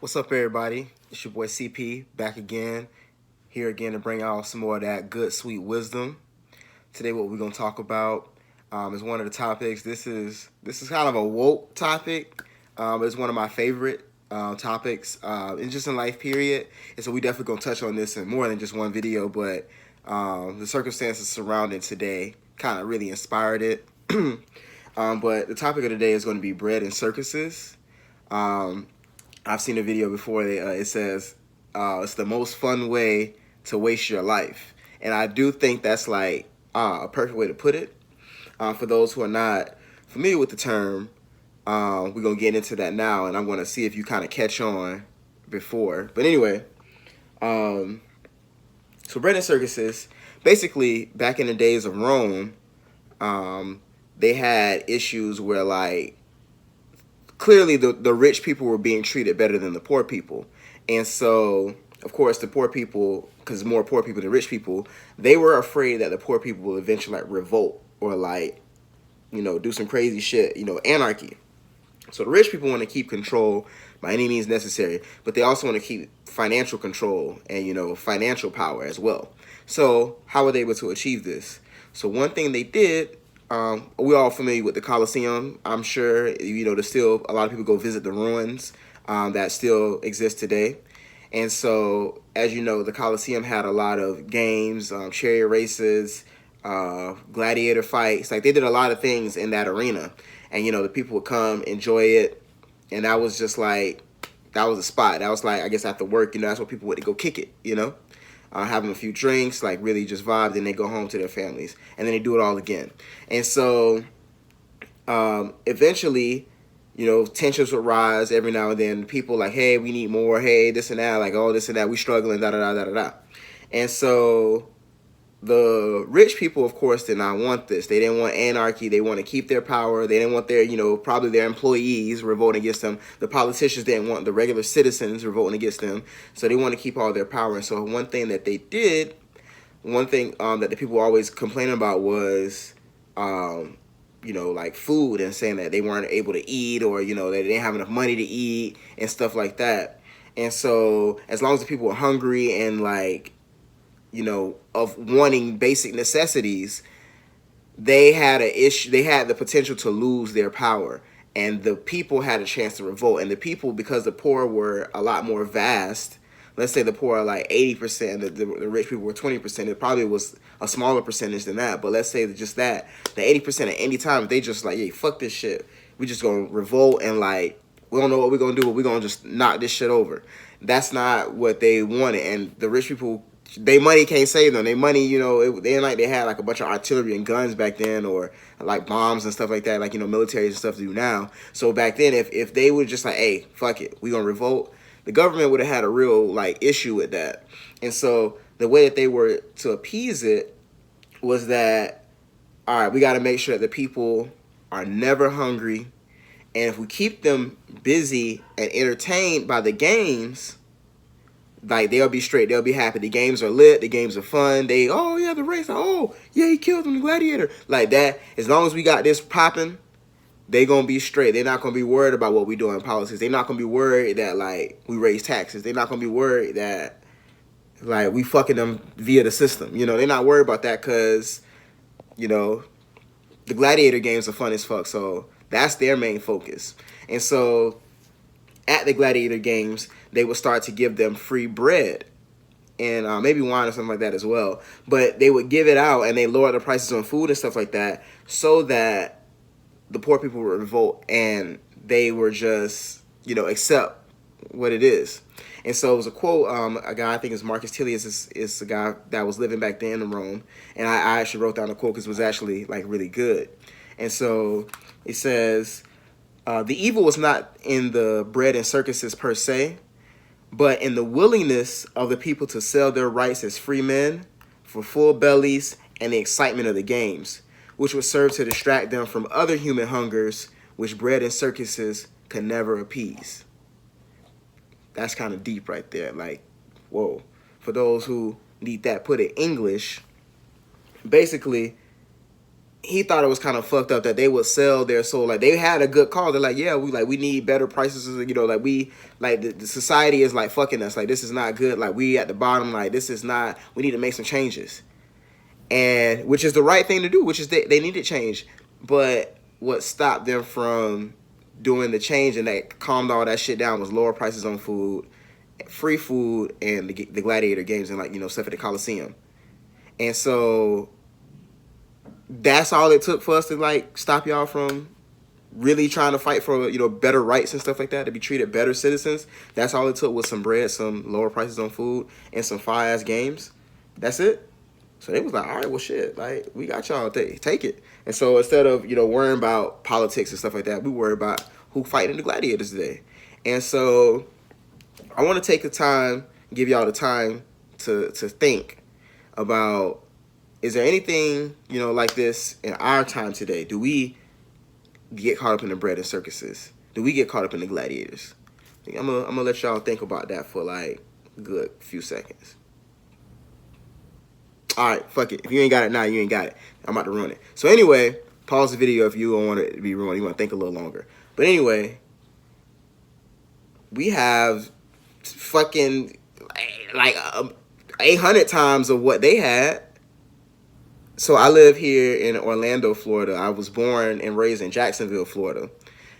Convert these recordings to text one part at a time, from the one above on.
What's up, everybody? It's your boy CP back again, here again to bring out some more of that good, sweet wisdom. Today, what we're gonna talk about is one of the topics. This is kind of a woke topic. It's one of my favorite topics, and just in life, period. And so we definitely gonna touch on this in more than just one video. But the circumstances surrounding today kind of really inspired it. But the topic of the day is going to be bread and circuses. Um, I've seen a video before. It says it's the most fun way to waste your life, and I do think that's like a perfect way to put it. For those who are not familiar with the term, we're gonna get into that now, and I'm gonna see if you kind of catch on before. But anyway, um, so bread and circuses, basically back in the days of Rome, they had issues where like clearly the rich people were being treated better than the poor people. And so, of course, the poor people, because more poor people than rich people, they were afraid that the poor people will eventually like revolt or like, do some crazy shit, anarchy. So the rich people want to keep control by any means necessary, but they also want to keep financial control and, financial power as well. So how were they able to achieve this? So one thing they did, we're all familiar with the Colosseum. I'm sure, there's still a lot of people go visit the ruins that still exist today. And so, as you know, the Colosseum had a lot of games, chariot races, gladiator fights. Like they did a lot of things in that arena. And, the people would come, enjoy it. And that was just like, that was a spot. That was like, I guess after work, that's where people would go kick it, having a few drinks, like really just vibe, then they go home to their families, and then they do it all again. And so eventually, tensions would rise every now and then. People like, hey, we need more, hey, this and that, like, oh, this and that, we struggling, da-da-da-da-da-da. And so the rich people, of course, did not want this. They didn't want anarchy. They want to keep their power. They didn't want their, probably their employees revolting against them. The politicians didn't want the regular citizens revolting against them. So they want to keep all their power. And so one thing that they did, one thing that the people always complaining about was, like food, and saying that they weren't able to eat, or, they didn't have enough money to eat and stuff like that. And so as long as the people were hungry and like, of wanting basic necessities, they had a issue. They had the potential to lose their power, and the people had a chance to revolt. And the people, because the poor were a lot more vast. Let's say the poor are like 80%, the rich people were 20%. It probably was a smaller percentage than that, but let's say that just that, the 80% at any time, they just like, hey, fuck this shit. We just gonna revolt, and like, we don't know what we're gonna do, but we're gonna just knock this shit over. That's not what they wanted. And the rich people, they money can't save them. They money, they ain't like they had like a bunch of artillery and guns back then, or like bombs and stuff like that, like, military and stuff to do now. So back then, if they were just like, hey, fuck it, we gonna revolt, the government would have had a real like issue with that. And so the way that they were to appease it was that, all right, we got to make sure that the people are never hungry, and if we keep them busy and entertained by the games, like they'll be straight, they'll be happy. The games are lit, the games are fun. Oh yeah, the race, oh yeah, he killed him, the gladiator, like that. As long as we got this popping, they gonna be straight. They're not gonna be worried about what we do in politics. They're not gonna be worried that like we raise taxes. They're not gonna be worried that like we fucking them via the system. They're not worried about that, because the gladiator games are fun as fuck. So that's their main focus. And so at the gladiator games, they would start to give them free bread and maybe wine or something like that as well. But they would give it out, and they lower the prices on food and stuff like that, so that the poor people would revolt, and they were just, accept what it is. And so it was a quote, a guy, I think it's Marcus Tullius, is a guy that was living back then in Rome. And I actually wrote down a quote because it was actually like really good. And so it says, the evil was not in the bread and circuses per se, but in the willingness of the people to sell their rights as free men for full bellies and the excitement of the games, which would serve to distract them from other human hungers, which bread and circuses could never appease. That's kind of deep right there. Like, whoa. For those who need that put in English, basically, he thought it was kind of fucked up that they would sell their soul. Like, they had a good call. They're like, yeah, we need better prices. You know, like, the society is like fucking us. Like, this is not good. Like, we at the bottom. Like, this is not. We need to make some changes, and which is the right thing to do. Which is they need to change. But what stopped them from doing the change and that calmed all that shit down was lower prices on food, free food, and the gladiator games, and, like, you know, stuff at the Coliseum. And so that's all it took for us to, like, stop y'all from really trying to fight for, you know, better rights and stuff like that, to be treated better citizens. That's all it took was some bread, some lower prices on food, and some fire ass games. That's it. So they was like, all right, well, shit, like, we got y'all, take it. And so instead of, you know, worrying about politics and stuff like that, we worry about who fighting the gladiators today. And so I want to take the time, give y'all the time to think about, is there anything, you know, like this in our time today? Do we get caught up in the bread and circuses? Do we get caught up in the gladiators? I'm gonna let y'all think about that for, like, a good few seconds. All right, fuck it. If you ain't got it now, you ain't got it. I'm about to ruin it. So anyway, pause the video if you don't want it to be ruined. You want to think a little longer. But anyway, we have fucking like 800 times of what they had. So I live here in Orlando, Florida. I was born and raised in Jacksonville, Florida.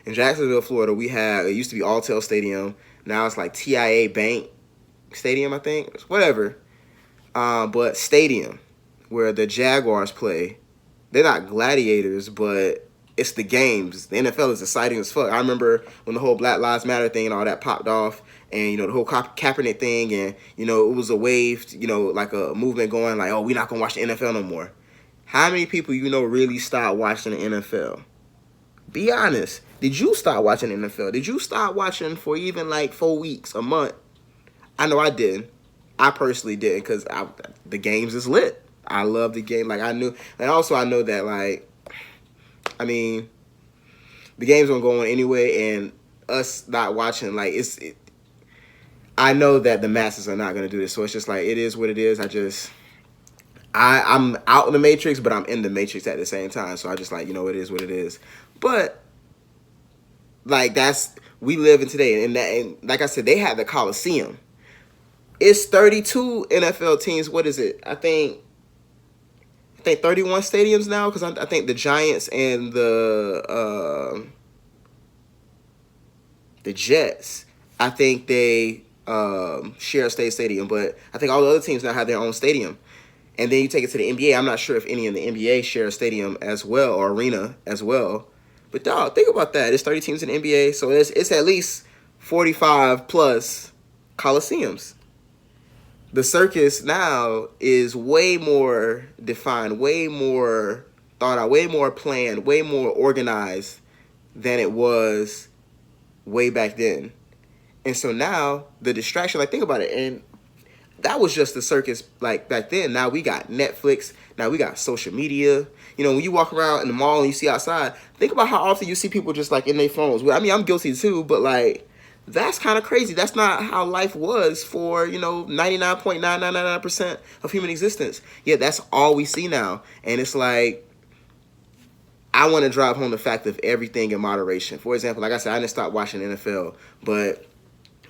In Jacksonville, Florida, it used to be Alltel Stadium. Now it's like TIA Bank Stadium, I think. Whatever. But stadium where the Jaguars play. They're not gladiators, but it's the games. The NFL is exciting as fuck. I remember when the whole Black Lives Matter thing and all that popped off, and, you know, the whole Kaepernick thing, and, you know, it was a wave, you know, like a movement going like, oh, we're not going to watch the NFL no more. How many people you know really stopped watching the NFL? Be honest. Did you stop watching the NFL? Did you stop watching for even like 4 weeks, a month? I know I did. I personally did, because the games is lit. I love the game. Like, I knew. And also I know that, like, I mean, the game's gonna go on anyway, and us not watching, like, I know that the masses are not gonna do this. So it's just like, it is what it is. I'm out in the Matrix, but I'm in the Matrix at the same time. So I just, like, you know, it is what it is. But, like, we live in today. And like I said, they had the Coliseum. It's 32 NFL teams. What is it? I think 31 stadiums now, because I think the Giants and the Jets, I think they share a state stadium, but I think all the other teams now have their own stadium. And then you take it to the NBA. I'm not sure if any in the NBA share a stadium as well, or arena as well. But dog, think about that. It's 30 teams in the NBA, so it's at least 45 plus coliseums. The circus now is way more defined, way more thought out, way more planned, way more organized than it was way back then. And so now the distraction, like, think about it, and that was just the circus, like, back then. Now we got Netflix, now we got social media. You know, when you walk around in the mall and you see outside, think about how often you see people just, like, in their phones. I mean, I'm guilty too, but, like, that's kind of crazy. That's not how life was for, you know, 99.9999% of human existence. Yeah, that's all we see now. And it's like, I want to drive home the fact of everything in moderation. For example, like I said, I didn't stop watching the NFL, but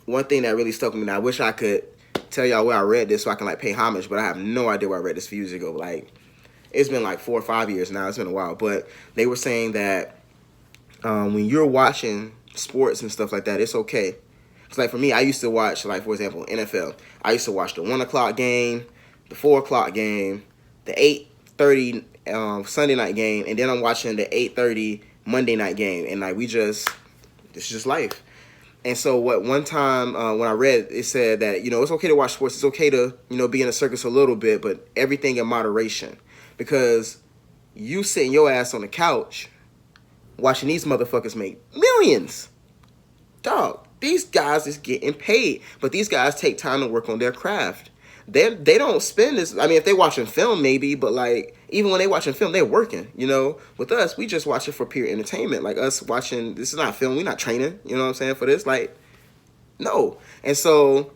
one thing that really stuck with me, and I wish I could tell y'all where I read this so I can, like, pay homage, but I have no idea where I read this a few years ago. Like, it's been like 4 or 5 years now. It's been a while. But they were saying that when you're watching sports and stuff like that, it's okay. It's like, for me, I used to watch, like, for example, NFL. I used to watch the 1 o'clock game, the 4 o'clock game, the 8:30 Sunday night game, and then I'm watching the 8:30 Monday night game. And, like, this is just life. And so one time when I read, it said that, you know, it's okay to watch sports. It's okay to, you know, be in a circus a little bit, but everything in moderation. Because you sitting your ass on the couch watching these motherfuckers make millions. Dog, these guys is getting paid, but these guys take time to work on their craft. They don't spend this. I mean, if they watching film, maybe, but, like, even when they watching film, they're working. You know, with us, we just watch it for pure entertainment. Like, us watching, this is not film. We're not training. You know what I'm saying? For this, like, no. And so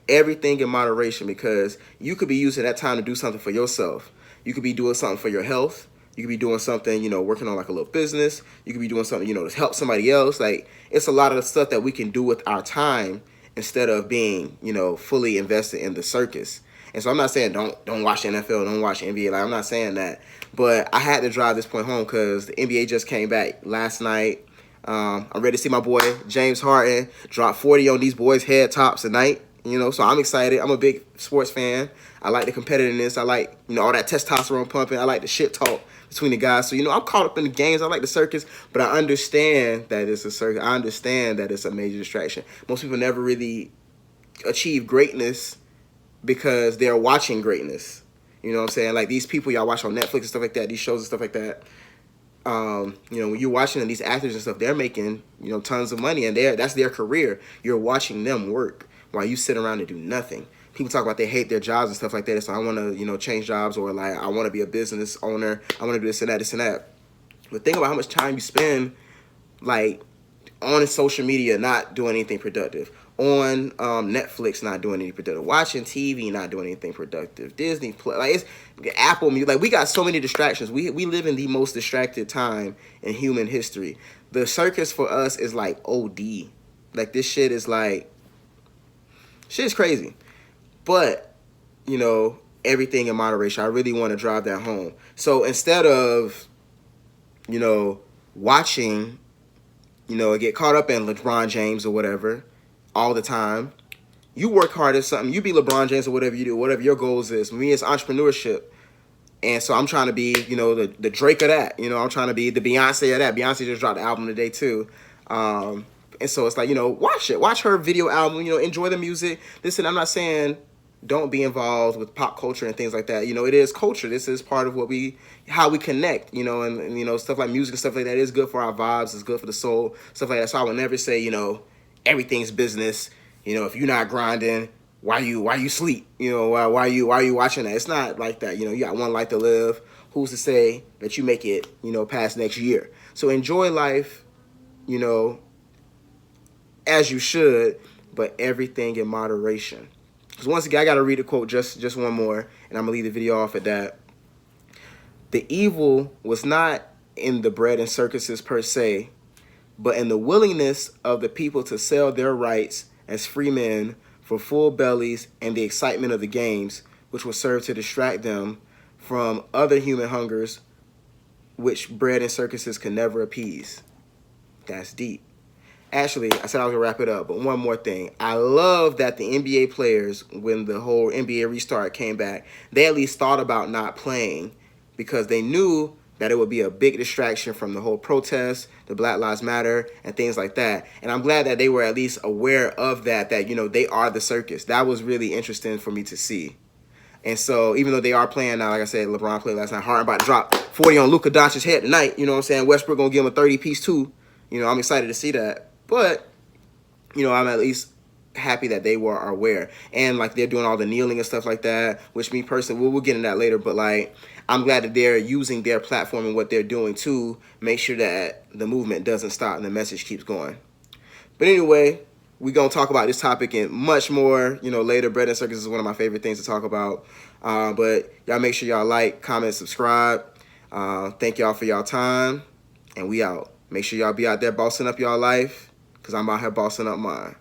everything in moderation, because you could be using that time to do something for yourself. You could be doing something for your health. You could be doing something, you know, working on like a little business. You could be doing something, you know, to help somebody else. Like, it's a lot of the stuff that we can do with our time instead of being, you know, fully invested in the circus. And so I'm not saying don't watch the NFL, don't watch the NBA. Like, I'm not saying that. But I had to drive this point home because the NBA just came back last night. I'm ready to see my boy James Harden drop 40 on these boys' head tops tonight. You know, so I'm excited. I'm a big sports fan. I like the competitiveness. I like, you know, all that testosterone pumping. I like the shit talk between the guys. So, you know, I'm caught up in the games. I like the circus, but I understand that it's a circus. I understand that it's a major distraction. Most people never really achieve greatness because they're watching greatness. You know what I'm saying? Like these people y'all watch on Netflix and stuff like that, these shows and stuff like that. You know, when you're watching them, these actors and stuff, they're making, you know, tons of money, and that's their career. You're watching them work while you sit around and do nothing. People talk about they hate their jobs and stuff like that. So I want to, you know, change jobs, or like I want to be a business owner. I want to do this and that, this and that. But think about how much time you spend, like, on social media, not doing anything productive. On Netflix, not doing anything productive. Watching TV, not doing anything productive. Disney Plus, like it's Apple Music. Like we got so many distractions. We live in the most distracted time in human history. The circus for us is like OD. Like this shit is like, shit is crazy. But, you know, everything in moderation. I really want to drive that home. So instead of, you know, watching, you know, get caught up in LeBron James or whatever all the time, you work hard at something. You be LeBron James or whatever you do, whatever your goals is. For me, it's entrepreneurship. And so I'm trying to be, you know, the Drake of that. You know, I'm trying to be the Beyonce of that. Beyonce just dropped the album today, too. And so it's like, you know, watch it. Watch her video album. You know, enjoy the music. Listen, I'm not saying don't be involved with pop culture and things like that. You know, it is culture. This is part of how we connect, you know, and you know, stuff like music and stuff like that is good for our vibes. It's good for the soul, stuff like that. So I would never say, you know, everything's business. You know, if you're not grinding, why you sleep? You know, why you watching that? It's not like that. You know, you got one life to live. Who's to say that you make it, you know, past next year? So enjoy life, you know, as you should, but everything in moderation. Because once again, I got to read a quote, just one more, and I'm going to leave the video off at that. The evil was not in the bread and circuses per se, but in the willingness of the people to sell their rights as free men for full bellies and the excitement of the games, which will serve to distract them from other human hungers, which bread and circuses can never appease. That's deep. Actually, I said I was going to wrap it up, but one more thing. I love that the NBA players, when the whole NBA restart came back, they at least thought about not playing because they knew that it would be a big distraction from the whole protest, the Black Lives Matter, and things like that. And I'm glad that they were at least aware of that, you know, they are the circus. That was really interesting for me to see. And so even though they are playing now, like I said, LeBron played last night, Harden about to drop 40 on Luka Doncic's head tonight. You know what I'm saying? Westbrook going to give him a 30-piece too. You know, I'm excited to see that. But, you know, I'm at least happy that they were aware. And, like, they're doing all the kneeling and stuff like that, which me personally, we'll get into that later. But, like, I'm glad that they're using their platform and what they're doing to make sure that the movement doesn't stop and the message keeps going. But anyway, we're going to talk about this topic and much more, you know, later. Bread and Circus is one of my favorite things to talk about. But y'all make sure y'all like, comment, subscribe. Thank y'all for y'all time. And we out. Make sure y'all be out there bossing up y'all life, because I'm out here bossing up mine.